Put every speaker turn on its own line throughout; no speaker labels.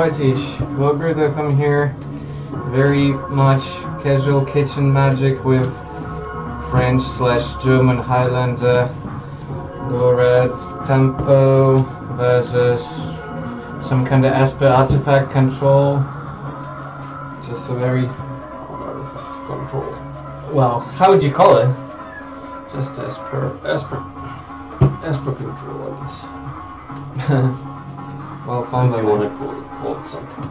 Alrighty, Globerta come here. Very much casual kitchen magic with French/German Highlander. Blue red tempo versus some kind of Esper artifact control. Just a very
control.
Well, how would you call it?
Just Esper control, I guess.
Well, fine.
If you want to call it something.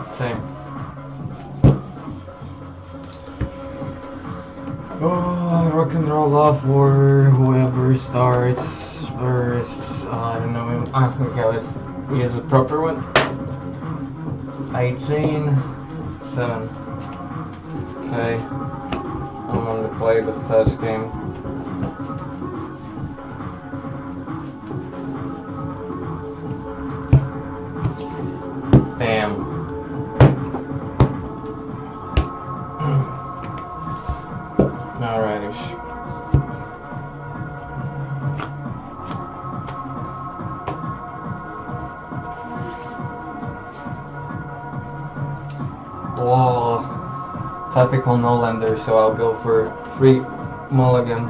Okay. Oh, rock and roll off war. Whoever starts first. I don't know. Okay, let's use the proper one. 18, 7. Okay. I'm going to play the first game. Bam. Alrighty. Oh, typical no-lander, so I'll go for 3 mulligan.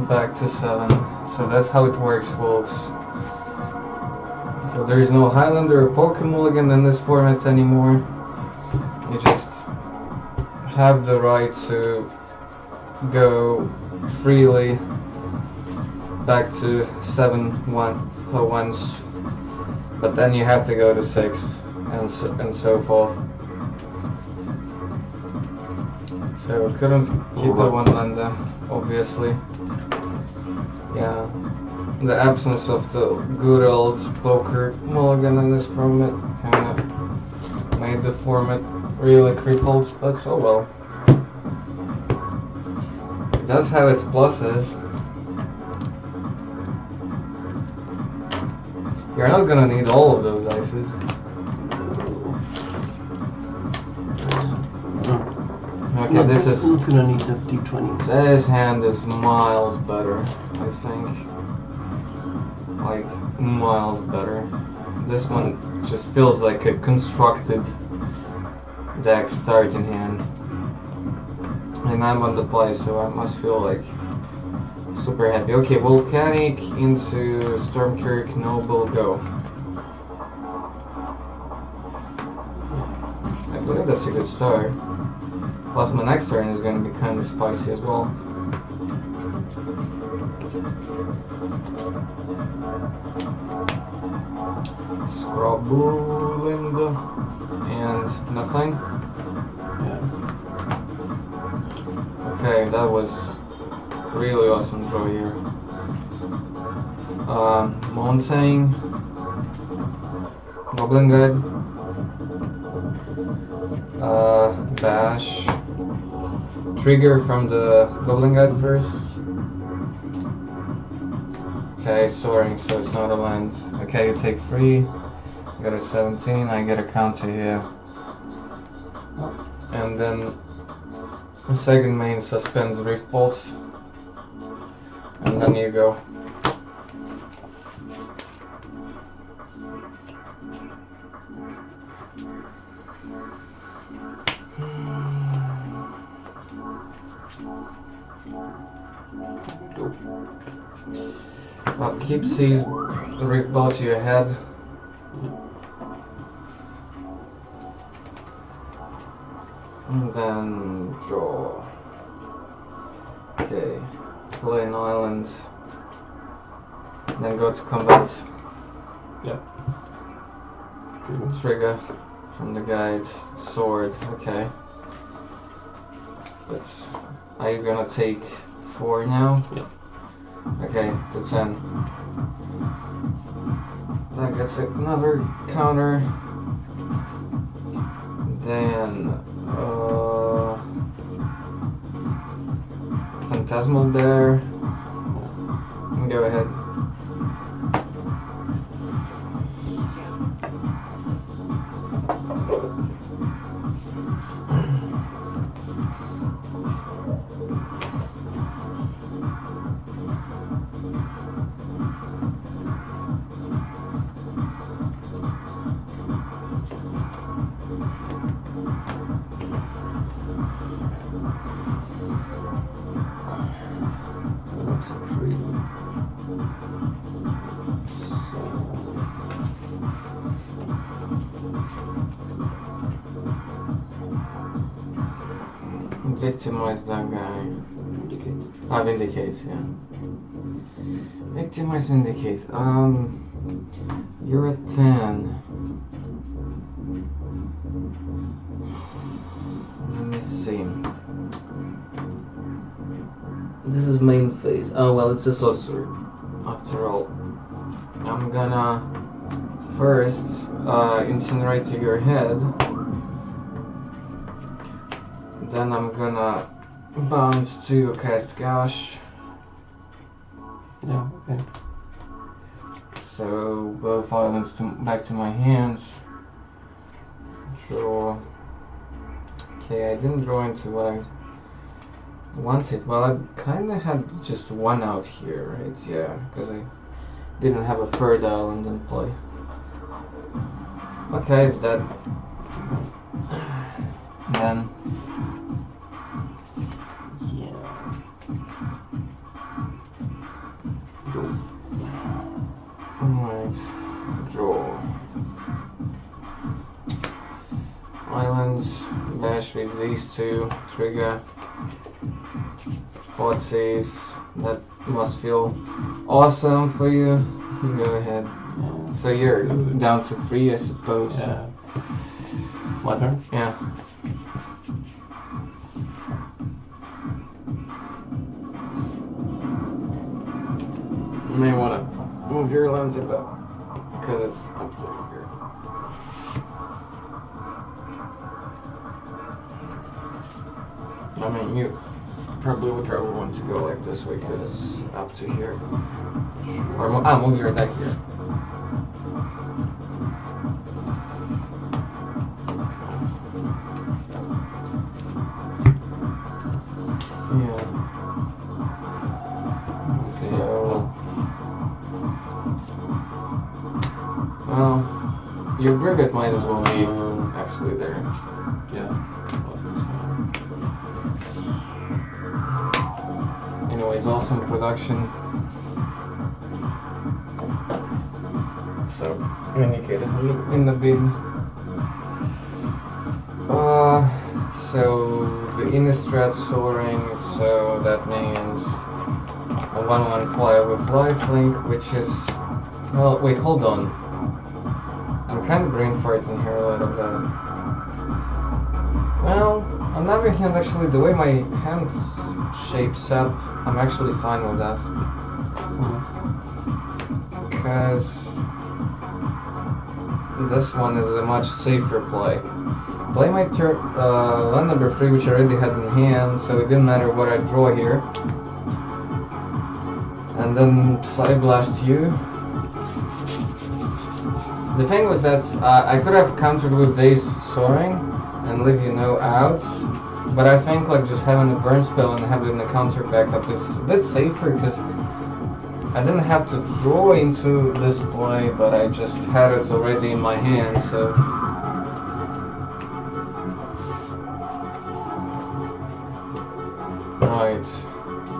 Back to 7. So that's how it works, folks. So there is no Highlander or Poke mulligan in this format anymore. You just have the right to go freely back to 7-1 for once, but then you have to go to 6 and so forth. So couldn't keep the one lander, obviously. Yeah, the absence of the good old poker mulligan in this format kind of made the format really crippled, but oh well. It does have its pluses. You're not gonna need all of those ices. Okay, this is...
I'm gonna need the D20.
This hand is miles better, I think. Like, miles better. This one just feels like a constructed deck starting hand. And I'm on the play, so I must feel like super happy. Okay, Volcanic into Stormkirk, Noble, go. I believe that's a good start. Plus my next turn is going to be kind of spicy as well. Scrabble and nothing.
Yeah.
Okay, that was really awesome draw here. Mountain, Goblin Guide, Bash, Trigger from the Goblin Guide first. Okay, Soaring, so it's not a land. Okay, you take 3, you get a 17, I get a counter here. And then the second main suspends Rift Bolt. And then you go. Well, keep these Rift Bolt to your head. And then draw. Okay, play an island. Then go to combat.
Yep.
Trigger from the guide. Sword. Okay. But are you gonna take 4 now?
Yep.
Okay, to 10. That gets another counter. Then Phantasmal Bear. Go ahead. Victimize that guy.
Indicate.
Ah, vindicate, yeah. Victimize, vindicate. You're at 10. Let me see. This is main phase. Oh well, it's a sorcerer. After all, I'm gonna first incinerate your head. Then I'm gonna bounce to cast Gash.
Yeah, okay.
So both islands back to my hands. Draw. Okay, I didn't draw into what I wanted. Well, I kinda had just one out here, right? Yeah, because I didn't have a third island in play. Okay, it's dead. Then.
Yeah. Go.
Alright. Draw. Islands. Bash with these two. Trigger. Potsies. That must feel awesome for you. Go ahead.
Yeah.
So you're down to 3, I suppose.
Yeah. My turn?
Yeah. You may want to move your lens a bit because it's up here. I mean, you probably would rather want to go like this way because it's up to here. Or move your deck here. Yeah.
Okay.
So, well, your Brigade might as well be actually there.
Yeah.
Anyways, awesome production. So, indicators in the bin. So the Innistrad soaring, so that means a 1/1 flyer with lifelink, which is, well, wait, hold on. I'm kind of brain farting here a little bit. Well, on the other hand, actually, the way my hand shapes up, I'm actually fine with that. Because this one is a much safer play. Play my turn, land number 3, which I already had in hand, so it didn't matter what I draw here. And then Psy Blast you. The thing was that I could have countered with Daze Soaring and leave out, but I think like just having a burn spell and having a counter backup is a bit safer because I didn't have to draw into this play, but I just had it already in my hand, so. Right.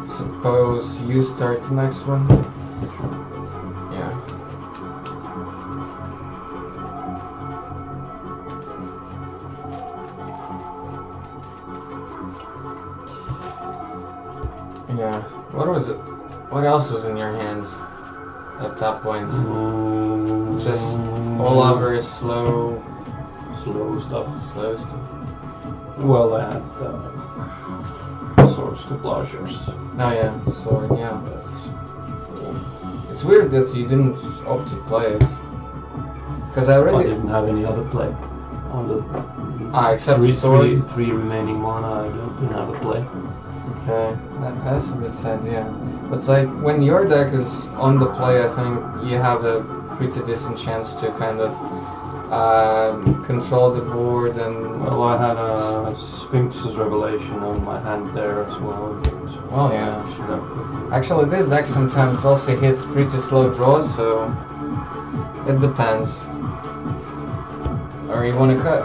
Suppose you start the next one? Yeah. Yeah. What was it? What else was in your hands at that point? Just all over slow
stuff.
Slow stuff.
Well, I had swords to plowshares.
Oh yeah, sword, yeah. It's weird that you didn't opt to play it. Because I
I
already...
didn't have any other play. On the
except sword?
three remaining mana, I didn't have a play.
Okay, that's a bit sad, yeah. But it's like, when your deck is on the play, I think you have a pretty decent chance to kind of control the board and...
Well, I had a Sphinx's Revelation on my hand there as well.
Oh yeah.
Should have.
Actually, this deck sometimes also hits pretty slow draws, so it depends. Or you want to cut?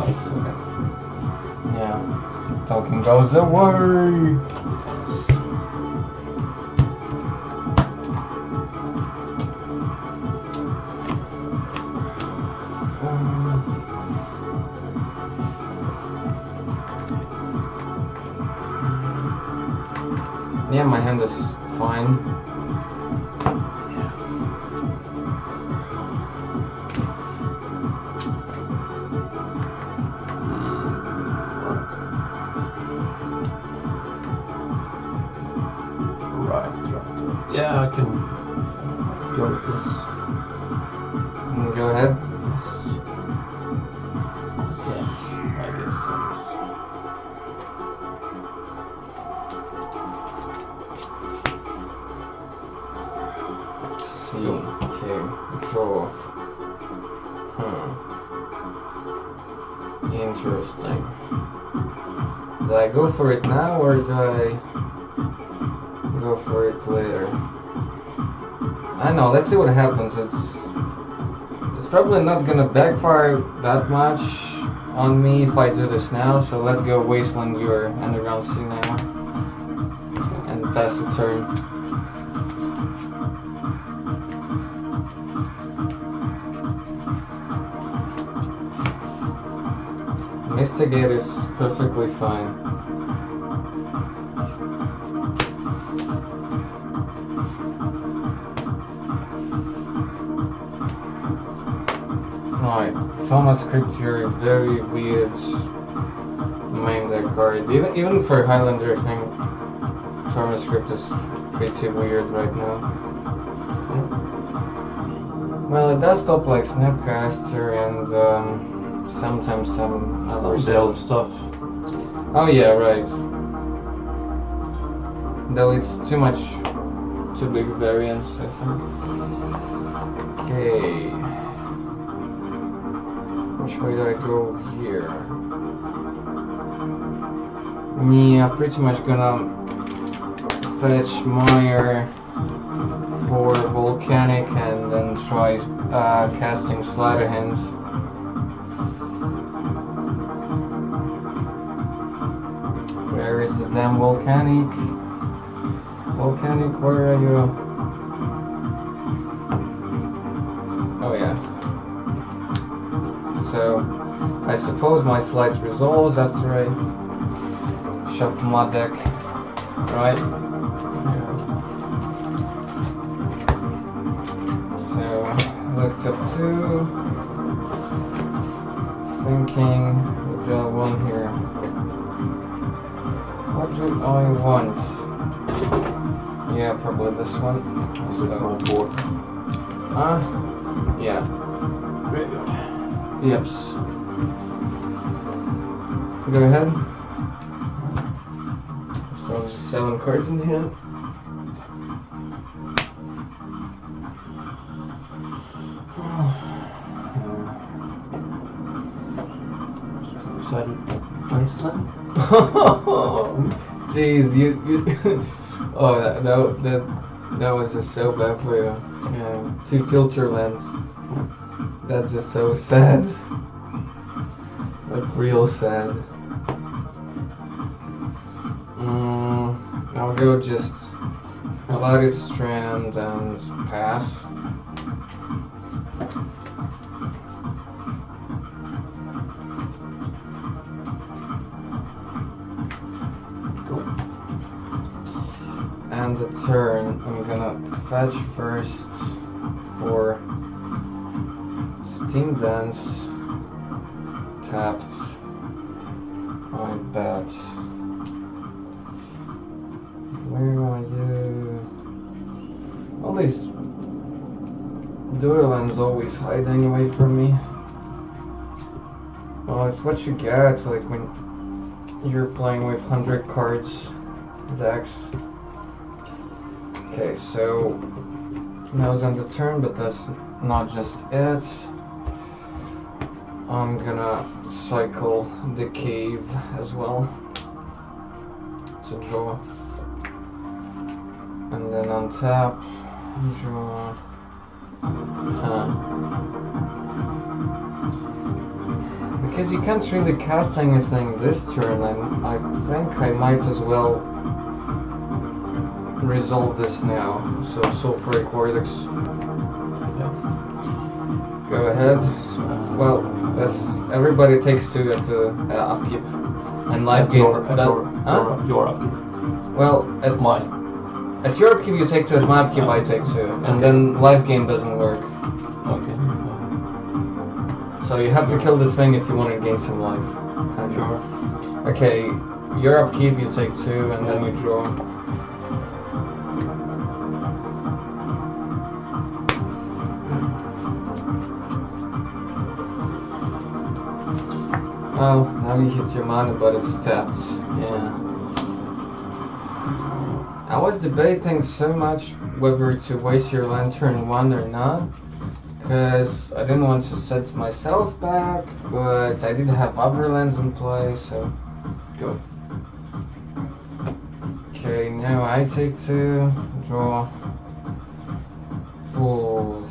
It's okay.
Yeah. Token goes away! Yeah, my hand is fine.
Right. Yeah, I can go with this.
Go ahead.
Yes, I guess so.
See. Okay. Draw. Interesting. Do I go for it now or do I go for it later? I don't know, let's see what happens. It's probably not gonna backfire that much on me if I do this now, so let's go Wasteland your Underground Sea now and pass the turn. Mystigate is perfectly fine. Alright, Thomas Crypt, you're a very weird main deck card. Even for Highlander, I think Thomas Crypt is pretty weird right now. Well, it does stop like Snapcaster and sometimes some other
stuff.
Oh yeah, right. Though it's too big variance, I think. Okay. Which way do I go here? Yeah, pretty much gonna fetch Meyer for Volcanic and then try casting Sleight of Hand. Where is the damn Volcanic? Volcanic, where are you? Oh yeah. So, I suppose my slight resolves after I shuffle my deck, right? So, looked up 2, thinking, what do I want here? What do I want? Yeah, probably this one.
So, my board.
Yeah.
Very good.
Yeps. Go ahead. So there's just 7 cards in hand.
Decided Wasteland.
Jeez, you oh, that was just so bad for you. Yeah, 2 filter lands. That's just so sad. Like real sad. I'll go just Bloody Strand and pass. And the turn, I'm gonna fetch first for Steam Dance, tapped, I bet. Where are you? All these Duelands always hiding away from me. Well, it's what you get, like when you're playing with 100 cards decks. Okay, so that was on the turn, but that's not just it. I'm gonna cycle the cave as well to draw, and then on tap draw. Because you can't really cast anything this turn, and I think I might as well resolve this now. So Sulfuric Vortex. Go ahead. Well, that's everybody takes 2 at the upkeep and life gain.
Your upkeep.
Well, at
Mine.
At your upkeep you take 2, at my upkeep I take 2, and then life gain doesn't work.
Okay.
So you have to kill this thing if you want to gain some life.
Sure.
Okay, your upkeep you take 2, and then you draw. Oh, now you hit your mana, but it's tapped. Yeah. I was debating so much whether to waste your land turn 1 or not, because I didn't want to set myself back, but I did have other lands in play, so go. Okay, now I take 2, draw. Oh.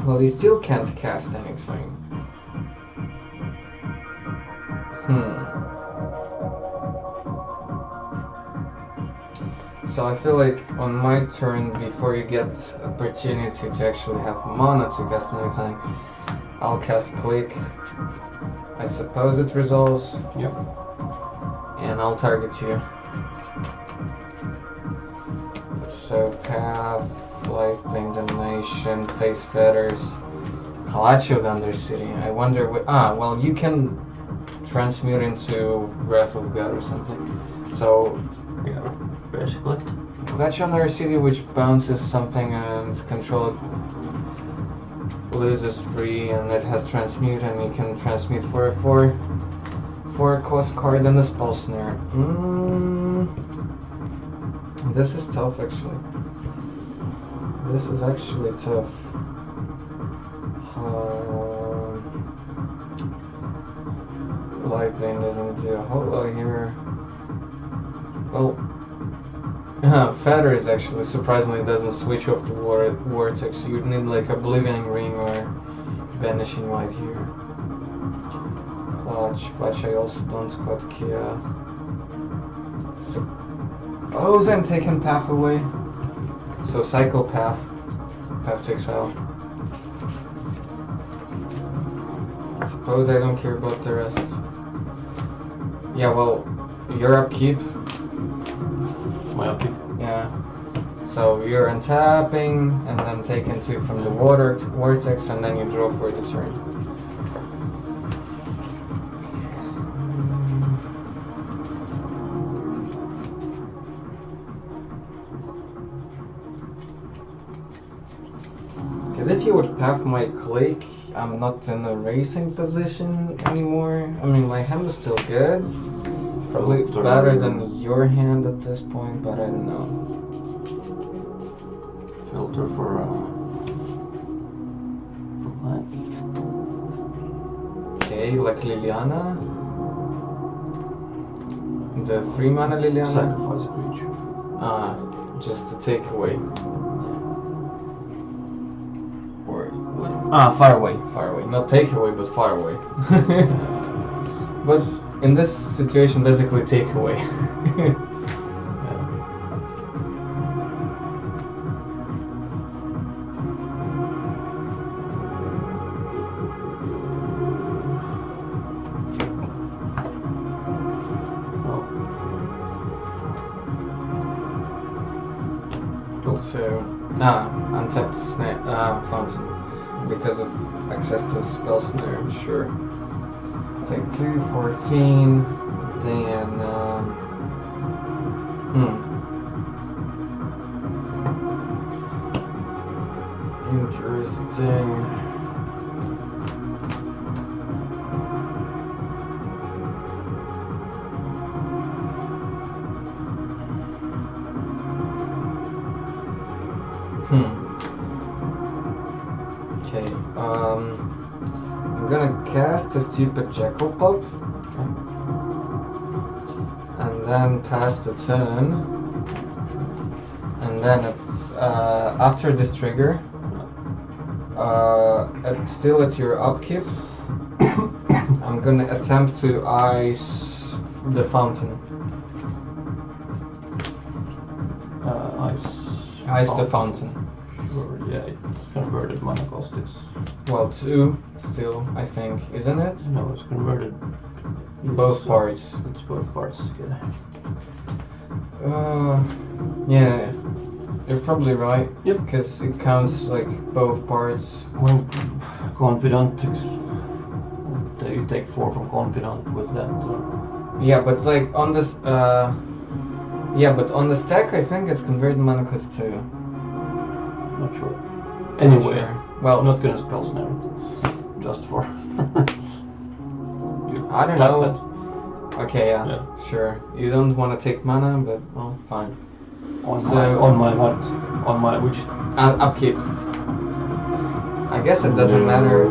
Well, you still can't cast anything. So I feel like on my turn, before you get opportunity to actually have mana to cast anything, I'll cast Click. I suppose it resolves.
Yep.
And I'll target you. So Path, Life, Bane, Domination, Face Fetters, Kalachi of the Undercity. I wonder what... well, you can transmute into Wrath of God or something. So...
Yeah, basically.
Kalachi of the Undercity, which bounces something and control it, loses 3, and it has transmute, and you can transmute for a 4 cost card and a spell snare. This is tough, actually. This is actually tough. Light Bane doesn't do a whole lot here. Well, Fetters actually surprisingly doesn't switch off the Vortex, so you'd need like Oblivion Ring or Vanishing Light here. Clutch I also don't quite care. Suppose I'm taking Path away. So cycle Path to exile. Suppose I don't care about the rest. Yeah, well, your upkeep.
My upkeep?
Yeah. So you're untapping and then taking 2 from the Vortex, and then you draw for the turn. Because if you would path my Click, I'm not in a racing position anymore. I mean, my hand is still good. Probably better than your hand at this point, but I don't know.
Filter for black.
Okay, like Liliana. The 3 mana Liliana.
Sacrifice a creature.
Just a takeaway. Or what? Far away. Not takeaway, but far away. But in this situation, basically takeaway. So, untapped fountain because of access to spell snare, sure. Take 2, 14, then, interesting. Okay, I'm gonna cast a stupid Jackal Pup, and then pass the turn, and then it's, after this trigger, still at your upkeep, I'm gonna attempt to ice the fountain. Ice the fountain.
Sure, yeah, it's converted mana cost is...
Well, 2 still, I think, isn't it?
No, it's converted
Both
So
parts.
It's both parts. Okay.
Yeah, you're probably right.
Yep.
Because it counts like both parts.
Well, confident. You take 4 from confident with that.
Yeah, but like on this, yeah, but on the stack, I think it's converted mana cost 2.
Not sure. Anyway,
Sure. Well,
I'm not gonna spell snare it. Just for.
I don't
tap
know.
it.
Okay, yeah,
Yeah.
sure. You don't want to take mana, but well, fine.
On my what? On my which?
Upkeep. I guess it doesn't matter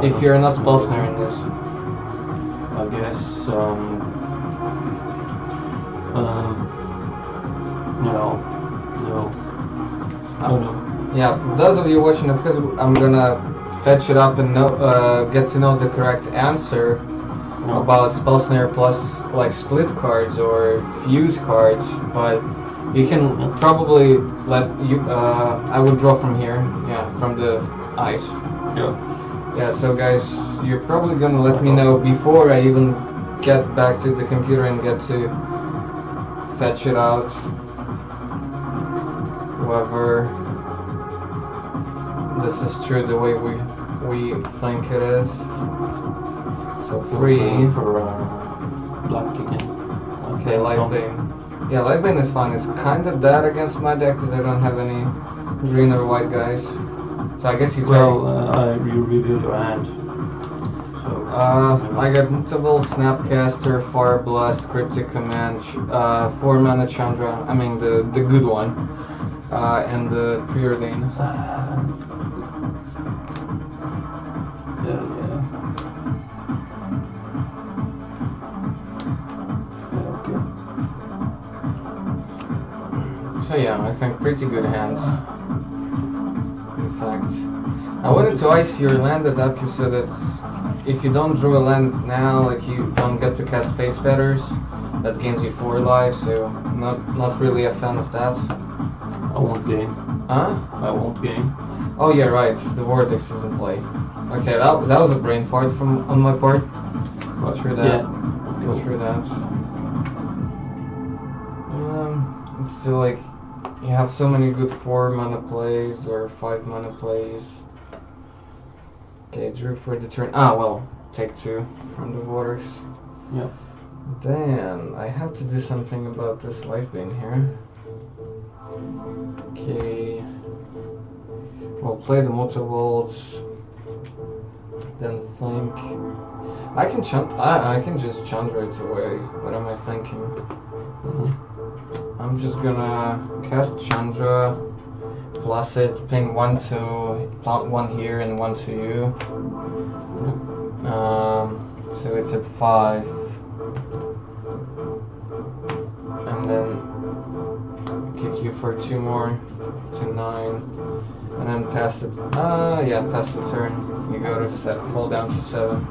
if you're not spell snaring this.
I guess. No.
Yeah, for those of you watching, of course, I'm gonna fetch it up and get to know the correct answer about spell snare plus like split cards or fuse cards, but you can probably let you. I would draw from here, yeah, from the ice.
Yeah.
Yeah, so guys, you're probably gonna let me know before I even get back to the computer and get to fetch it out. Whether this is true the way we think it is. So 3.
For black again.
Okay, Lightbane. Yeah, Lightbane is fine. It's kind of dead against my deck because I don't have any green or white guys. So I guess you take...
Well, you reveal your hand. So,
I got Mutable, Snapcaster, Fire Blast, Cryptic Command, 4 mana Chandra, I mean the good one, and the Preordain.
Yeah. Okay.
So yeah, I think pretty good hands. In fact, I wanted to ice your land at upkeep so that if you don't draw a land now, like you don't get to cast Space Fetters, that gains you 4 lives. So not really a fan of that.
I won't gain.
Huh?
I won't gain.
Oh yeah, right. The Vortex is in play. Okay, that was a brain fart on my part. Go through that.
Yeah.
Go through that. It's still like you have so many good 4 mana plays or 5 mana plays. Okay, drew for the turn. Ah, well, take 2 from the Vortex.
Yeah.
Then I have to do something about this Lightbane here. Okay. We'll play the Multivolts. Then think. I can just Chandra it away. What am I thinking? I'm just gonna cast Chandra, plus it, ping 1 to plant 1 here and 1 to you. So it's at 5. And then kick you for 2 more to 9. And then pass it. Yeah, pass the turn. You go to fall down to 7.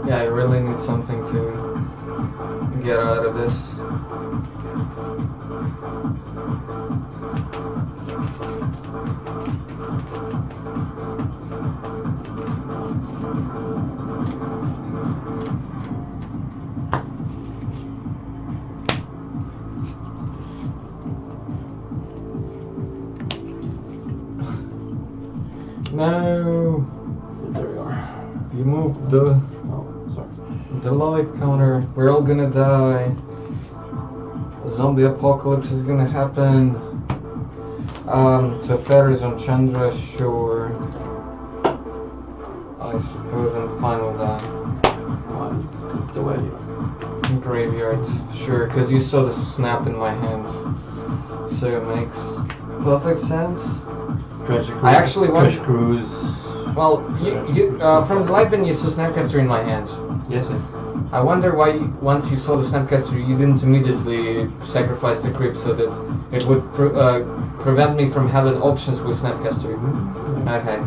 Yeah, I really need something to get out of this. No!
There we are.
You moved the life counter. We're all gonna die. A zombie apocalypse is gonna happen. So fetters on Chandra, sure. I suppose I'm fine with that.
The way.
Graveyard, sure, because you saw the snap in my hand. So it makes perfect sense. I actually want.
Trash Cruise.
Well, you from the Lightbane you saw Snapcaster in my hand.
Yes.
I wonder why once you saw the Snapcaster you didn't immediately sacrifice the Crypt so that it would prevent me from having options with Snapcaster. Okay.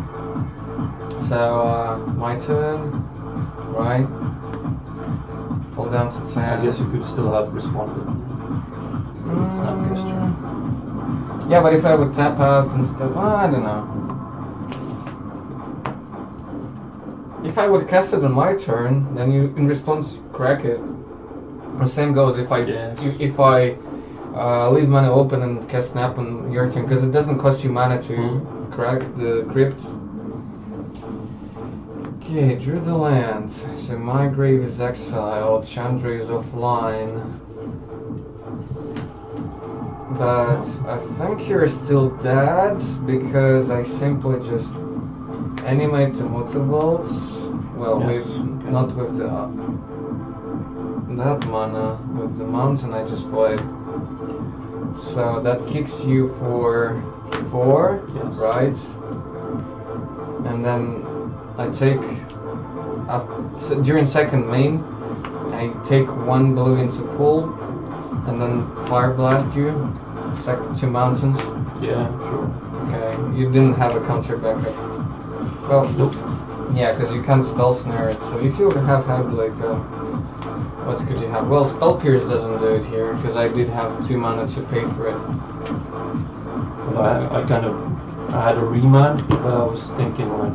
So my turn, right? Fall down to 10.
I guess you could still have responded. Snapcaster.
Yeah, but if I would tap out instead, well, I don't know. If I would cast it on my turn, then you, in response, crack it. The same goes if I leave mana open and cast Snap on your turn, because it doesn't cost you mana to crack the crypt. Okay, drew the land. So my grave is exiled, Chandra is offline. But I think you're still dead because I simply just animate the Mutterbolts. Well,
Yes,
with not with the that mana, with the mountain I just played. So that kicks you for 4,
Yes.
right? And then I take during second main, I take 1 blue into pool, and then fire blast you. 2 mountains.
Yeah, sure.
Okay, you didn't have a counter backup. Well,
Nope.
yeah, because you can't spell snare it. So if you have had like what could you have? Well, Spell Pierce doesn't do it here because I did have 2 mana to pay for it.
Well, I had a remand, but I was thinking like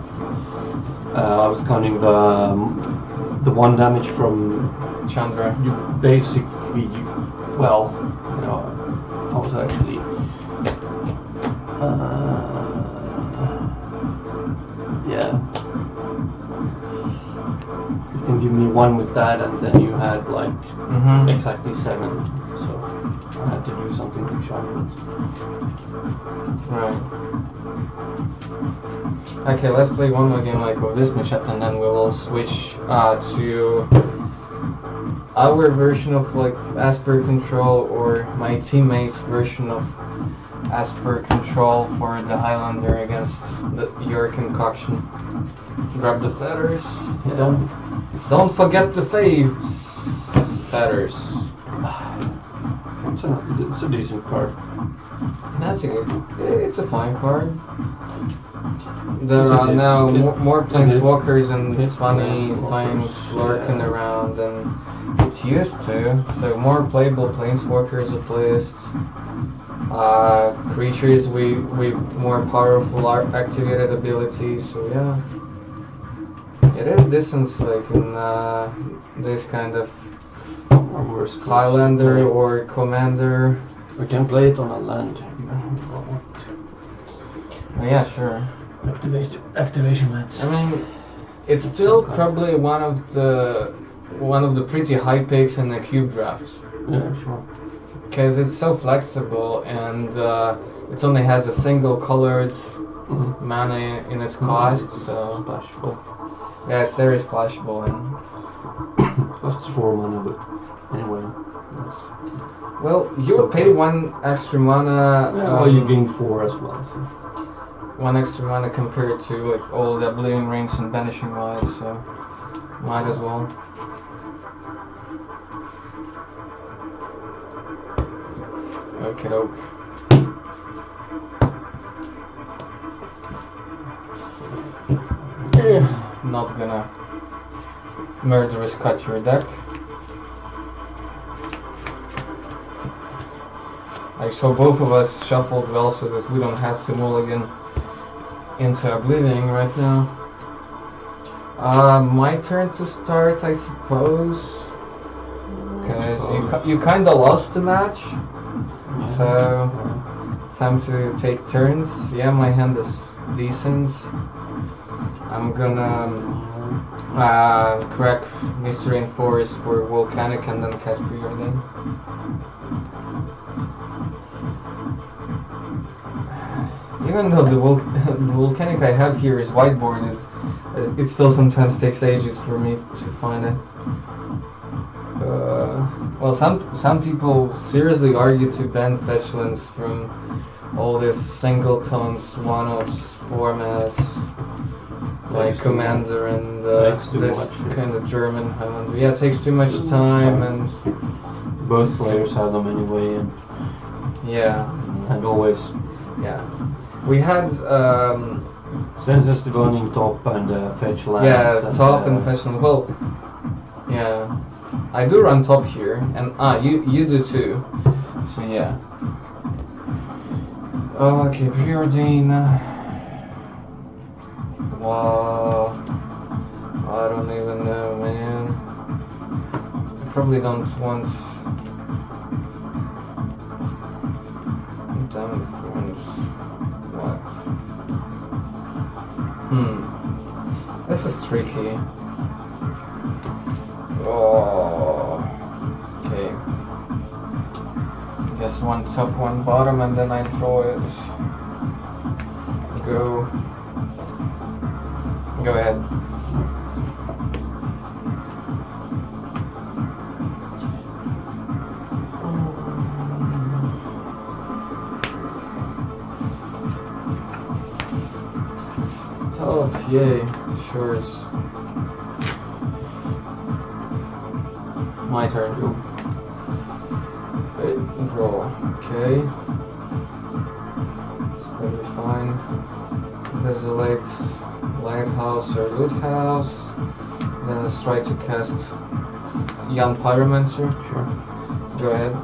I was counting the 1 damage from
Chandra.
you basically well, you know, I was actually yeah. You can give me 1 with that, and then you had like exactly 7. So I had to do something to Chandra.
Right. Okay, let's play one more game like of this matchup, and then we will switch to our version of like Esper control, or my teammates' version of Esper control for the Highlander against your concoction. Grab the feathers.
Yeah.
Don't forget the faves. Feathers.
It's a decent card.
That's a good. It's a fine card. There are now more planeswalkers and funny things lurking around than it used to. So more playable planeswalkers at least. Creatures with more powerful activated abilities. So yeah, it is decent like in this kind of Highlander or Commander.
We can play it on a land.
Oh, yeah, sure.
Activation lands.
I mean, it's still probably one of the pretty high picks in the cube draft.
Yeah, sure.
Because it's so flexible and it only has a single colored mana in its cost, so
splashable.
Yeah, it's very splashable and
costs 4 mana, but anyway. Yes.
Well, you pay 1 extra mana.
Well, you gain 4 as well. So.
1 extra mana compared to like all the Oblivion Rings and Banishing Lights, so might as well. Okay, doke. Not gonna murderous cut your deck. So both of us shuffled well so that we don't have to mulligan into Oblivion right now. My turn to start, I suppose. Because you kinda lost the match. So, time to take turns. Yeah, my hand is decent. I'm gonna crack Mystery and Forest for Volcanic and then cast Preordain. Even though the Volcanic I have here is whiteboarded, it still sometimes takes ages for me to find it. Well, some people seriously argue to ban fetchlands from all these singletons, one-offs, formats, like Commander and this kind of German Highlander. Yeah, it takes too much time and...
Both players have them anyway, and...
Yeah.
And always...
Yeah. We had...
Census Divining top and fetch lands.
Yeah, top and fetch lands. Well, yeah. I do run top here, and you do too. So yeah. Okay, preordain. Wow. I don't even know, man. I probably don't want damn thrones. What? This is tricky. Oh. Okay. Guess one top, one bottom, and then I draw it. Go. Go ahead. Top, yay, sure is. My turn. Wait, draw. Okay. It's probably fine. Desolate lighthouse or loot house. Then let's try to cast Young Pyromancer.
Sure.
Go ahead.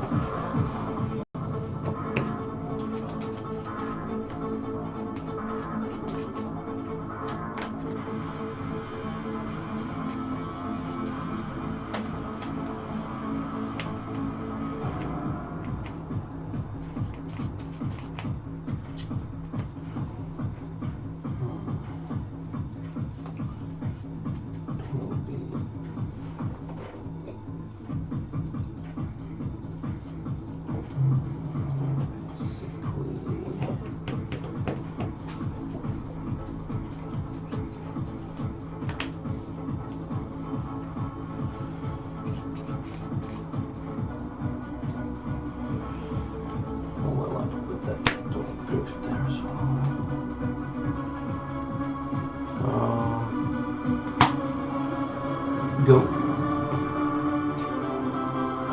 Go.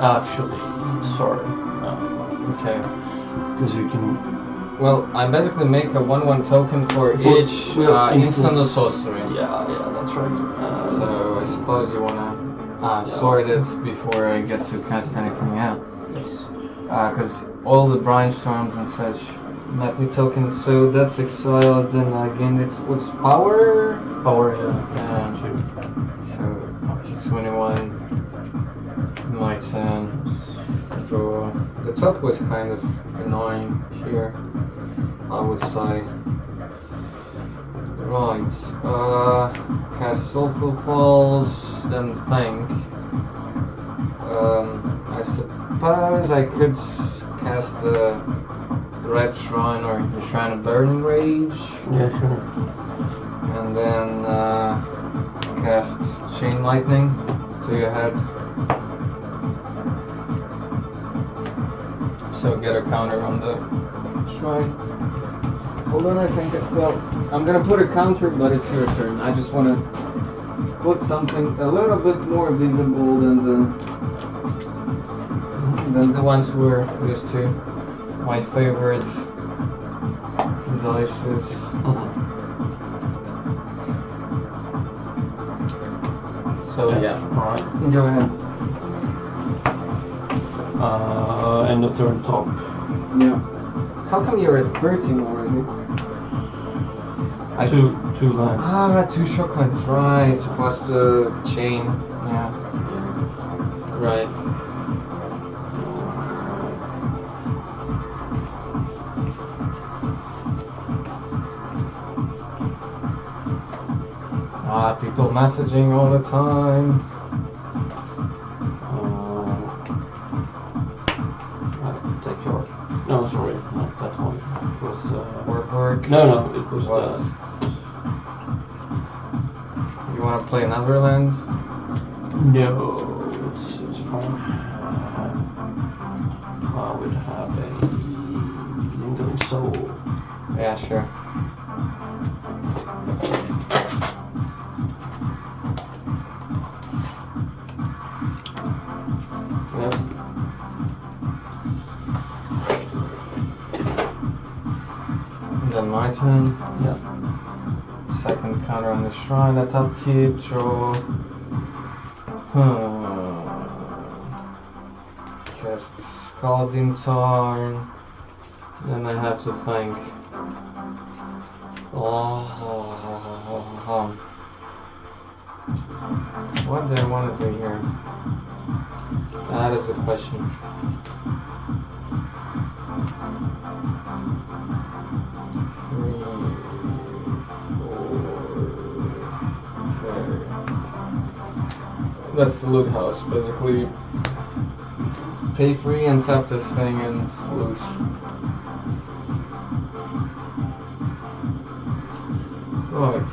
Actually, sorry.
Okay.
Because you can.
Well, I basically make a 1/1 token for each instant or sorcery.
Yeah, that's right.
So I suppose you wanna sort it before I get to cast anything out.
Yes.
Because all the brainstorms and such let me tokens, so that's exiled, and again it's what's power?
Power, yeah.
So 21, my turn. Draw. The top was kind of annoying here, I would say. Right. Cast Soulful Falls, then think. I suppose I could cast the Red Shrine or the Shrine of Burning Rage.
Yeah, sure.
And then cast Chain Lightning to your head. So get a counter on the shrine. Hold on, I think well, I'm gonna put a counter, but it's your turn. I just wanna put something a little bit more visible than the ones we're used to. My favorite dices. So yeah.
Alright.
Go ahead.
End of turn top.
Yeah. How come you're at 13 already?
Two lines.
Ah, 2 shock lines, right. Plus the chain. Yeah. Right. People messaging all the time.
Take your. No, sorry, not that one. It was
work.
No, it was
what? You want to play another land?
No, it's fine. I would have a lingering soul.
Yeah, sure. Yep. Then my turn.
Yep.
Second counter on the shrine, at upkeep, draw. cast Scalding Tarn. Then I have to think. What do I want to do here? That is the question. That's the loot house, basically. Pay free and tap this thing and loot. Right,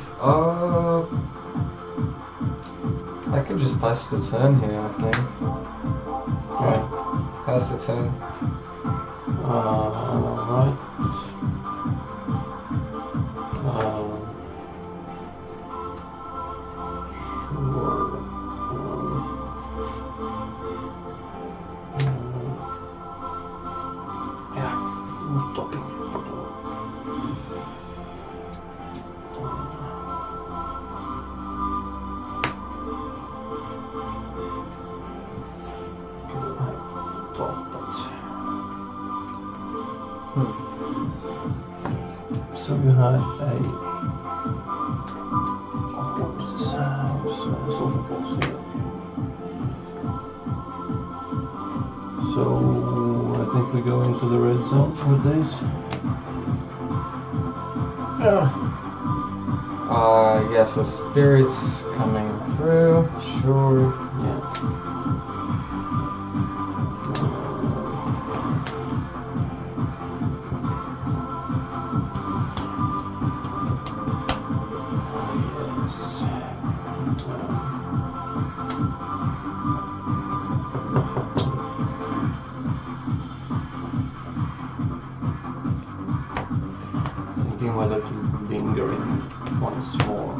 I could just pass the turn here, I think.
Right.
Pass the turn.
Right. So you had a what was this house? Sulphur Falls here. So I think we go into the red zone with this.
Yeah, so spirits coming through, sure.
Yeah. Thinking whether to linger in once more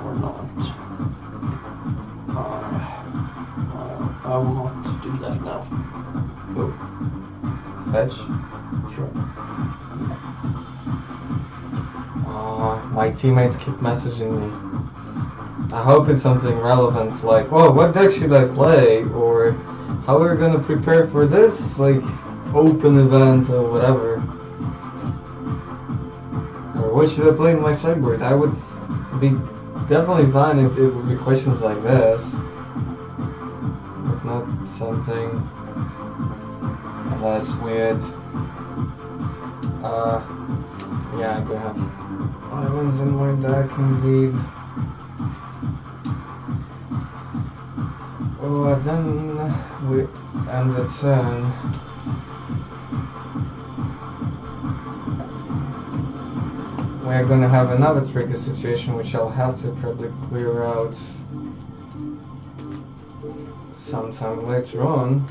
or not. I will not do that now.
Oh. Fetch.
Sure.
My teammates keep messaging me. I hope it's something relevant, like, "Oh, what deck should I play?" or "How are we gonna prepare for this, like, open event or whatever?" Or "What should I play in my sideboard?" I would be definitely fine if it would be questions like this, but not something less weird. Yeah, I do have islands in my deck indeed. Oh, then we end the turn. We're gonna have another tricky situation which I'll have to probably clear out sometime later on,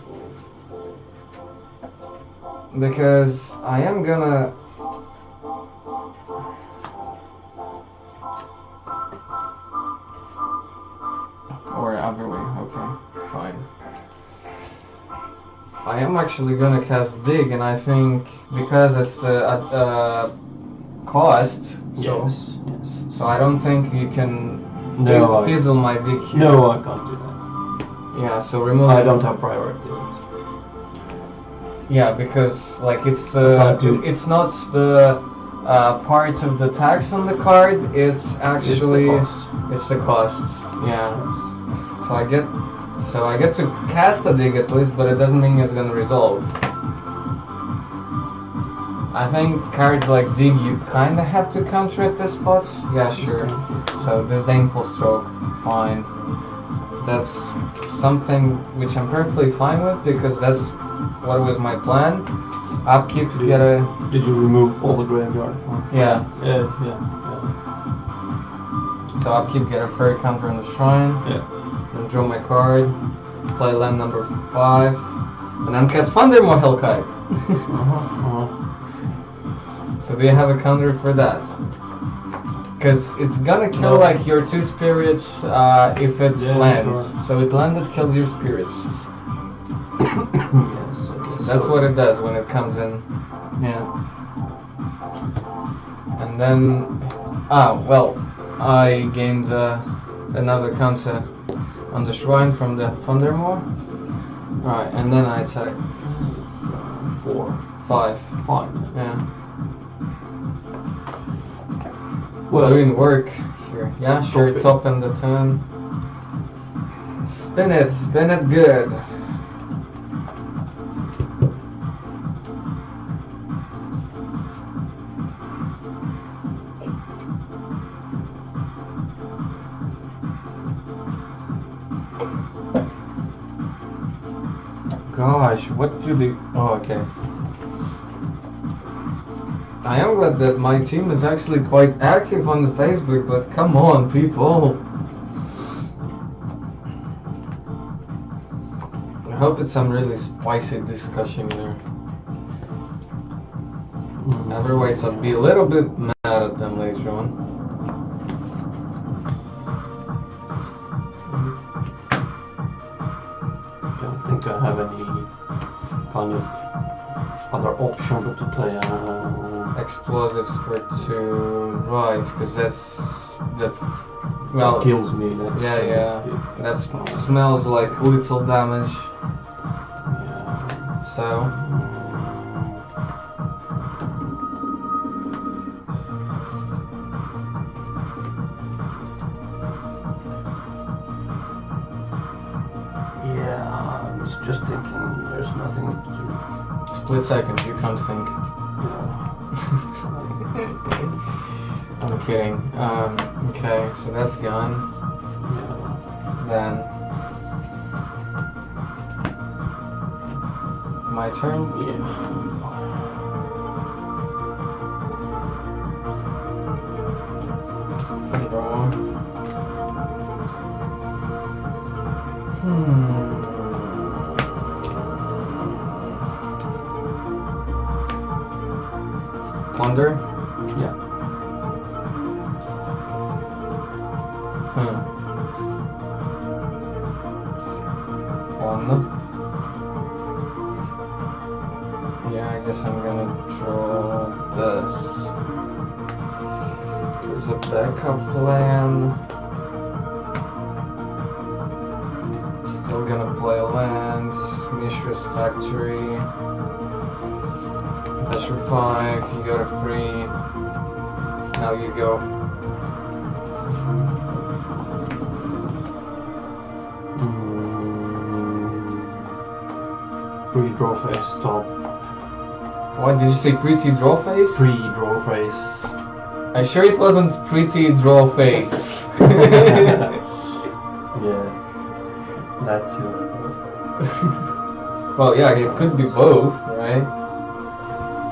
because I am gonna other way, okay, fine. I am actually gonna cast Dig, and I think because it's the cost, so
Yes.
so I don't think you can fizzle my Dig here.
No, I can't do that.
Yeah, so remove.
I don't have priority.
Yeah, because like it's not the part of the tax on the card. It's actually it's the cost. Yeah. So I get to cast a Dig at least, but it doesn't mean it's gonna resolve. I think cards like Dig you kinda have to counter at this spot. Yeah, sure. So Disdainful Stroke, fine. That's something which I'm perfectly fine with because that's what was my plan. Upkeep,
Did you remove all the graveyard?
Yeah.
Yeah.
So upkeep, get a fairy counter on the shrine.
Yeah.
Then draw my card, play land number 5, and then cast Thundermaw Hellkite. So do you have a counter for that? Because it's gonna kill like your 2 spirits if it lands.
Sure.
So it landed, kills your spirits.
Yes.
So that's what it does when it comes in. Yeah. And then, well, I gained another counter. on the shrine from the Thundermaw. Right, and then I attack.
4,
5.
5.
Yeah.
Well,
Doing work here. Yeah, sure.
Top it.
Top in the turn. Spin it good. Gosh, what do they... Oh, okay. I am glad that my team is actually quite active on the Facebook, but come on, people. I hope it's some really spicy discussion here. Otherwise, I'd be a little bit mad at them later on.
I don't think I have any kind of other option but to play
Explosives for 2, right? Because that's
that
well,
kills me. That's,
yeah. That smells like little damage.
Yeah.
So.
Yeah, I was just thinking there's nothing to do.
Split second, you can't think.
Yeah.
I'm kidding. Okay, so that's gone.
Yeah.
Then my turn.
Yeah.
Draw. Wonder?
Yeah. Hmm.
1. Yeah, I guess I'm gonna draw this. There's a backup plan. Still gonna play land, Mishra's Factory. Esper 5, you go to 3. Now you go.
Pre-draw phase, stop.
What did you say? Pretty draw face?
Pre-draw phase.
I'm sure it wasn't pretty draw face.
Yeah, that too.
Well, yeah, it could be both, right?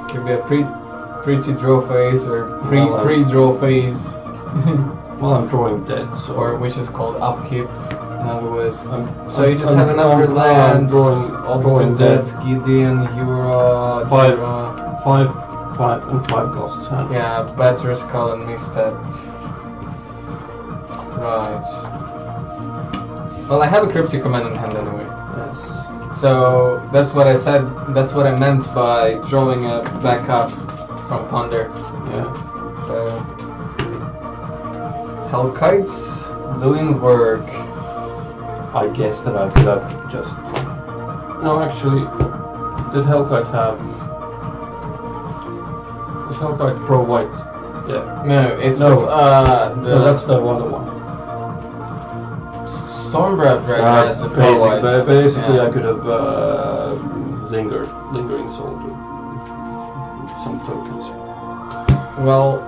Could be a pretty draw face or pre-draw phase.
Well, I'm drawing dead, so...
Or which is called upkeep. In other words, so you just
I'm
have another land,
drawing
opposite
dead.
that, Gideon, Hura,
5 and 5 costs.
yeah, Better Skull and Misstep. Right. Well, I have a cryptic command in hand anyway.
Yes.
So that's what I said. That's what I meant by drawing a backup from Ponder.
Yeah.
So Hellkite's doing work.
I guess that I could have just... No, actually, did Hellkite have... Is Hellkite pro white? Yeah.
No, it's
No,
the
that's the other one.
Stormbreath Dragon has the pro white.
Basically,
Yeah.
I could have lingering soul to some tokens.
Well,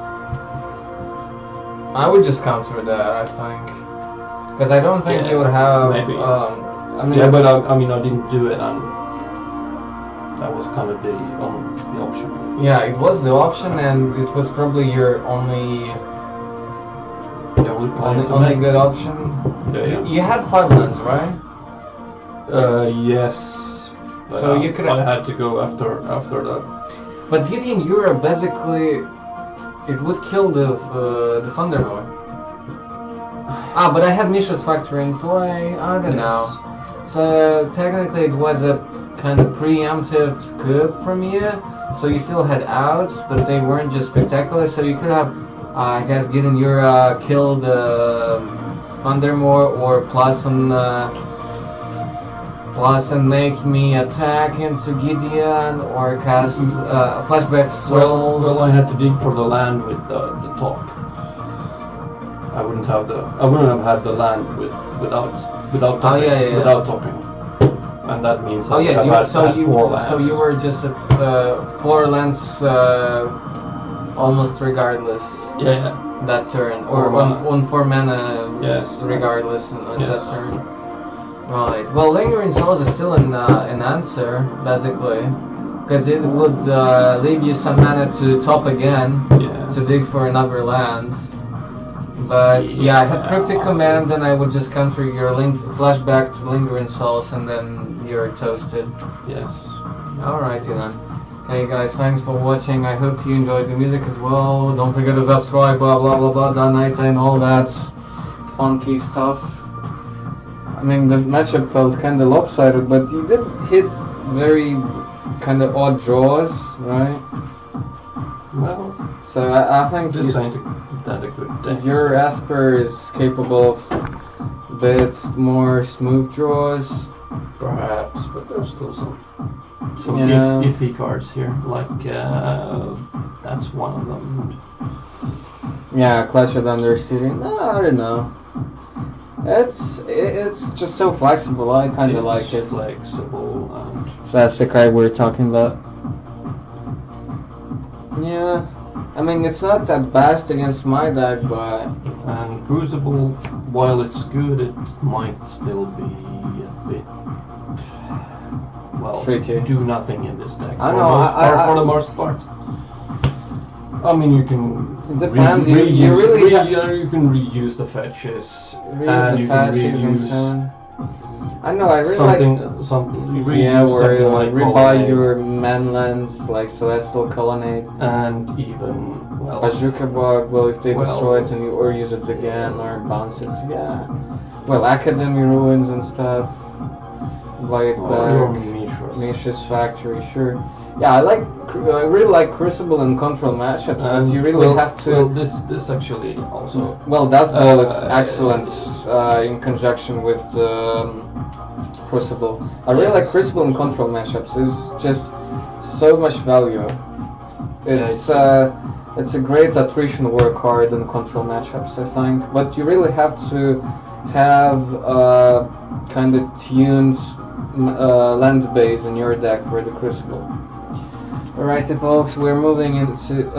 I would just counter that, I think. Because I don't think you would have...
maybe.
I mean,
Yeah, but I mean, I didn't do it, and that was kind of the option.
yeah, it was the option, and it was probably your only good option.
Yeah.
You had 5 lands, right?
Yes. But
So you could have...
I had to go after that.
But Gideon Europe basically, it would kill the Thunderlord. Ah, but I had Mishra's Factory in play. I don't know. So technically, it was a kind of preemptive scoop from you. So you still had outs, but they weren't just spectacular. So you could have, I guess, Gideon Europe killed Thundermore or plus and make me attack into Gideon or cast flashback souls.
Well, I had to dig for the land with the top. I wouldn't have had the land without topping, without topping. And that means
so
so
you were just at 4 lands almost regardless.
Yeah.
That turn, or on 4 mana,
yes,
regardless on that turn. Right. Well, Lingering Souls is still an answer, basically, because it would leave you some mana to top again, to dig for another land. But yeah, I had Cryptic Command, and I would just counter your flashback to Lingering Souls, and then you're toasted.
Yes.
Alrighty then. Hey guys, thanks for watching. I hope you enjoyed the music as well. Don't forget to subscribe, blah blah blah blah, Donate and all that funky stuff. I mean, the matchup was kind of lopsided, but you did hit very kind of odd draws, right?
Well,
so I think
this ain't that a good deck.
Your Esper is capable of a bit more smooth draws.
Perhaps, but there's still some iffy cards here, like that's one of them.
Yeah, Clash of Thunder City. No, I don't know. It's just so flexible. I kind of like it.
Flexible and
so that's the card we're talking about. Yeah, I mean it's not that bad against my deck, but
and Crucible, while it's good, it might still be a bit
tricky.
Do nothing in this deck.
I know.
For the most part. I mean, you can.
It depends. You
can reuse the fetches.
And you can reuse. I know. I really
something.
Or rebuy your manlands like Celestial Colonnade
and even
Bazooka Bug. Well, if they destroy it and you or use it again or bounce it, yeah. Well, Academy Ruins and stuff. Like Mishra's Factory, sure. Yeah, I really like Crucible and Control matchups, but you really have to.
Well, this actually also.
Well, Dust Ball is excellent in conjunction with Crucible. I really like Crucible and Control matchups. There's just so much value. It's a great attrition war card in Control matchups, I think. But you really have to have kind of tuned land base in your deck for the Crucible. Alrighty folks, we're moving into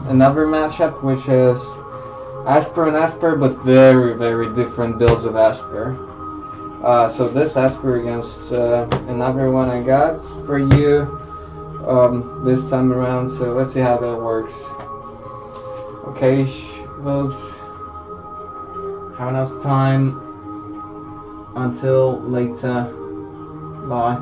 another matchup, which is Esper and Esper, but very, very different builds of Esper. So this Esper against another one I got for you this time around, so let's see how that works. Okay, folks, have enough time until later. Bye.